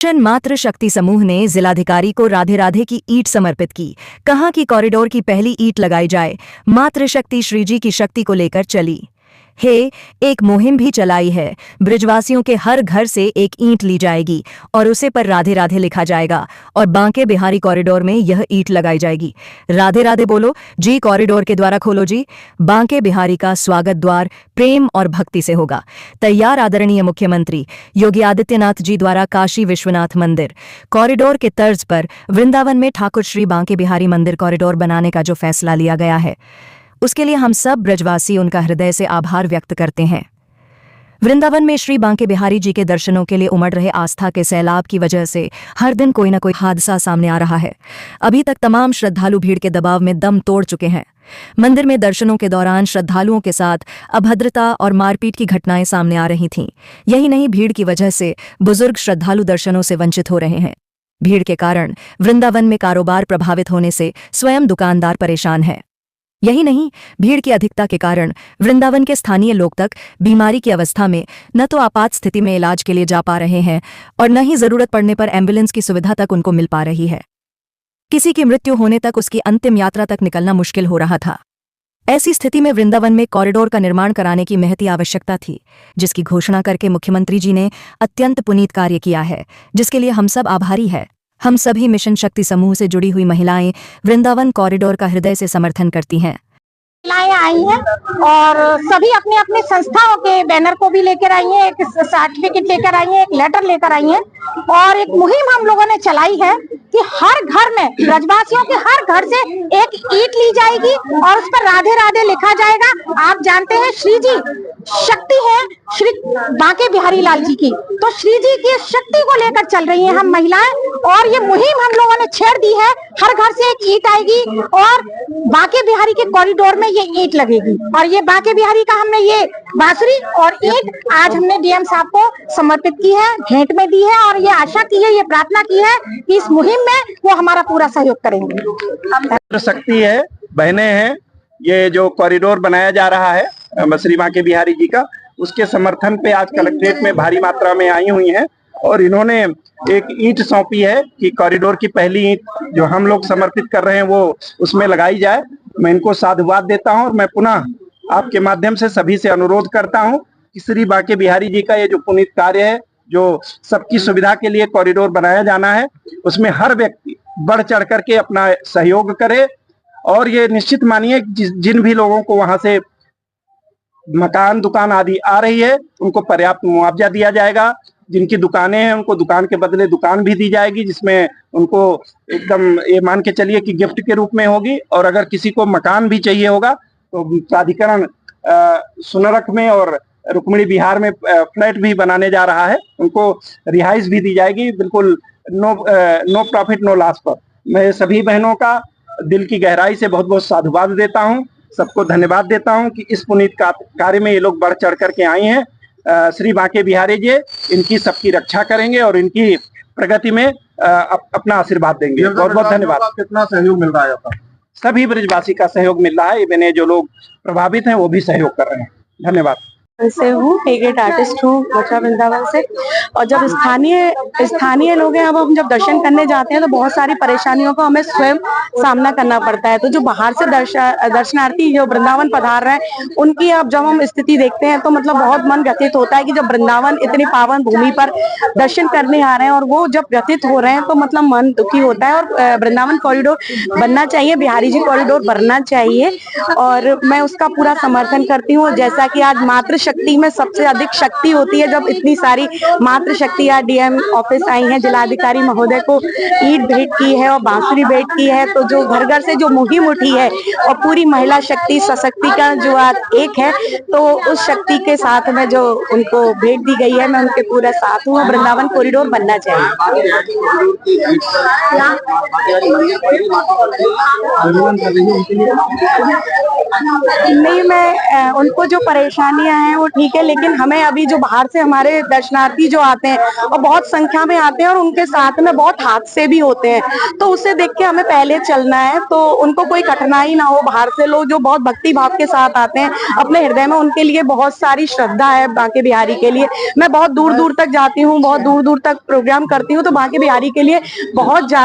Mission मातृ शक्ति समूह ने जिलाधिकारी को राधे राधे की ईंट समर्पित की। कहा कि कॉरिडोर की पहली ईंट लगाई जाए। मातृ शक्ति श्रीजी की शक्ति को लेकर चली एक मुहिम भी चलाई है। ब्रिजवासियों के हर घर से एक ईंट ली जाएगी और उसे पर राधे राधे लिखा जाएगा और बांके बिहारी कॉरिडोर में यह ईंट लगाई जाएगी। राधे राधे बोलो जी, कॉरिडोर के द्वारा खोलो जी। बांके बिहारी का स्वागत द्वार प्रेम और भक्ति से होगा। तैयार आदरणीय मुख्यमंत्री योगी आदित्यनाथ जी द्वारा काशी विश्वनाथ मंदिर कॉरिडोर के तर्ज पर वृंदावन में ठाकुर श्री बांके बिहारी मंदिर कॉरिडोर बनाने का जो फैसला लिया गया है, उसके लिए हम सब ब्रजवासी उनका हृदय से आभार व्यक्त करते हैं। वृंदावन में श्री बांके बिहारी जी के दर्शनों के लिए उमड़ रहे आस्था के सैलाब की वजह से हर दिन कोई न कोई हादसा सामने आ रहा है। अभी तक तमाम श्रद्धालु भीड़ के दबाव में दम तोड़ चुके हैं। मंदिर में दर्शनों के दौरान श्रद्धालुओं के साथ अभद्रता और मारपीट की घटनाएं सामने आ रही थीं। यही नहीं, भीड़ की वजह से बुजुर्ग श्रद्धालु दर्शनों से वंचित हो रहे हैं। भीड़ के कारण वृंदावन में कारोबार प्रभावित होने से स्वयं दुकानदार परेशान है। यही नहीं, भीड़ की अधिकता के कारण वृंदावन के स्थानीय लोग तक बीमारी की अवस्था में न तो आपात स्थिति में इलाज के लिए जा पा रहे हैं और न ही जरूरत पड़ने पर एम्बुलेंस की सुविधा तक उनको मिल पा रही है। किसी की मृत्यु होने तक उसकी अंतिम यात्रा तक निकलना मुश्किल हो रहा था। ऐसी स्थिति में वृंदावन में कॉरिडोर का निर्माण कराने की महती आवश्यकता थी, जिसकी घोषणा करके मुख्यमंत्री जी ने अत्यंत पुनीत कार्य किया है, जिसके लिए हम सब आभारी है। हम सभी मिशन शक्ति समूह से जुड़ी हुई महिलाएं वृंदावन कॉरिडोर का हृदय से समर्थन करती हैं। महिलाएं आई हैं और सभी अपने अपने संस्थाओं के बैनर को भी लेकर आई हैं, एक सर्टिफिकेट लेकर आई हैं, एक लेटर लेकर आई हैं और एक मुहिम हम लोगों ने चलाई है कि हर घर में ब्रजवासियों के हर घर से एक ईंट ली जाएगी और उस पर राधे राधे लिखा जाएगा। आप जानते हैं श्री जी शक्ति है श्री बांके बिहारी लाल जी की, तो श्री जी की शक्ति को लेकर चल रही हैं हम महिलाएं और ये मुहिम हम लोगों ने छेड़ दी है। हर घर से एक ईंट आएगी और बांके बिहारी के कॉरिडोर में ये ईंट लगेगी और ये बांके बिहारी का हमने ये बांसुरी और ईंट आज हमने डीएम साहब को समर्पित की है, भेंट में दी है और ये आशा की है, ये प्रार्थना की है कि इस मुहिम में वो हमारा पूरा सहयोग करेंगे। शक्ति है, बहनें हैं, ये जो कॉरिडोर बनाया जा रहा है श्री बांके बिहारी जी का, उसके समर्थन पे आज कलेक्ट्रेट में भारी मात्रा में आई हुई हैं और इन्होंने एक ईंट सौंपी है कि कॉरिडोर की पहली ईंट जो हम लोग समर्पित कर रहे हैं वो उसमें लगाई जाए। मैं इनको साधुवाद देता हूं और मैं पुनः आपके माध्यम से सभी से अनुरोध करता हूं कि श्री बांके बिहारी जी का ये जो पुनीत कार्य है, जो सबकी सुविधा के लिए कॉरिडोर बनाया जाना है, उसमें हर व्यक्ति बढ़ चढ़ करके अपना सहयोग करे और ये निश्चित मानिए जिन भी लोगों को वहां से मकान दुकान आदि आ रही है उनको पर्याप्त मुआवजा दिया जाएगा। जिनकी दुकानें हैं उनको दुकान के बदले दुकान भी दी जाएगी, जिसमें उनको एकदम ये मान के चलिए कि गिफ्ट के रूप में होगी। और अगर किसी को मकान भी चाहिए होगा तो प्राधिकरण सुनरख में और रुक्मिणी बिहार में फ्लैट भी बनाने जा रहा है, उनको रिहाइश भी दी जाएगी, बिल्कुल नो प्रॉफिट नो लॉस पर। मैं सभी बहनों का दिल की गहराई से बहुत बहुत साधुवाद देता हूँ, सबको धन्यवाद देता हूँ कि इस पुनीत कार्य में ये लोग बढ़ चढ़ करके आई हैं। श्री बांके बिहारी जी इनकी सबकी रक्षा करेंगे और इनकी प्रगति में अपना आशीर्वाद देंगे। बहुत बहुत धन्यवाद। कितना सहयोग मिल रहा है आपका? सभी ब्रजवासी का सहयोग मिल रहा है, इवन जो लोग प्रभावित हैं वो भी सहयोग कर रहे हैं। धन्यवाद। से हूँ, टिकट आर्टिस्ट हूँ मथुरा वृंदावन से। और जब स्थानीय लोग हैं, अब हम जब दर्शन करने जाते हैं तो बहुत सारी परेशानियों का हमें स्वयं सामना करना पड़ता है। तो जो बाहर से दर्शनार्थी जो वृंदावन पधार रहे हैं उनकी अब जब हम स्थिति देखते हैं तो मतलब बहुत मन व्यथित होता है कि जब वृंदावन इतनी पावन भूमि पर दर्शन करने आ रहे हैं और वो जब व्यथित हो रहे हैं तो मतलब मन दुखी होता है। और वृंदावन कॉरिडोर बनना चाहिए, बिहारी जी कॉरिडोर बनना चाहिए और मैं उसका पूरा समर्थन करती हूँ। जैसा कि आज मातृ शक्ति में सबसे अधिक शक्ति होती है, जब इतनी सारी मातृ शक्ति या डीएम ऑफिस आई है, जिलाधिकारी महोदय को ईंट भेंट की है और बांसुरी भेंट की है, तो जो घर घर से जो मुहिम उठी है और पूरी महिला शक्ति सशक्तिकरण जो आज एक है, तो उस शक्ति के साथ में जो उनको भेंट दी गई है मैं उनके पूरा साथ हूँ। वृंदावन कॉरिडोर बनना चाहिए। नहीं, मैं उनको जो परेशानियां हैं हैं वो ठीक है, लेकिन हमें अभी जो बाहर से हमारे दर्शनार्थी जो आते हैं और बहुत संख्या में आते हैं और उनके साथ में बहुत हादसे भी होते हैं, तो उसे देख के हमें पहले चलना है, तो उनको कोई कठिनाई ना हो। बाहर से लोग जो बहुत भक्ति भाव के साथ आते हैं, अपने हृदय में उनके लिए बहुत सारी श्रद्धा है बांके बिहारी के लिए। मैं बहुत दूर दूर तक जाती हूँ, बहुत दूर दूर तक प्रोग्राम करती हूँ, तो बांके बिहारी के लिए बहुत ज्यादा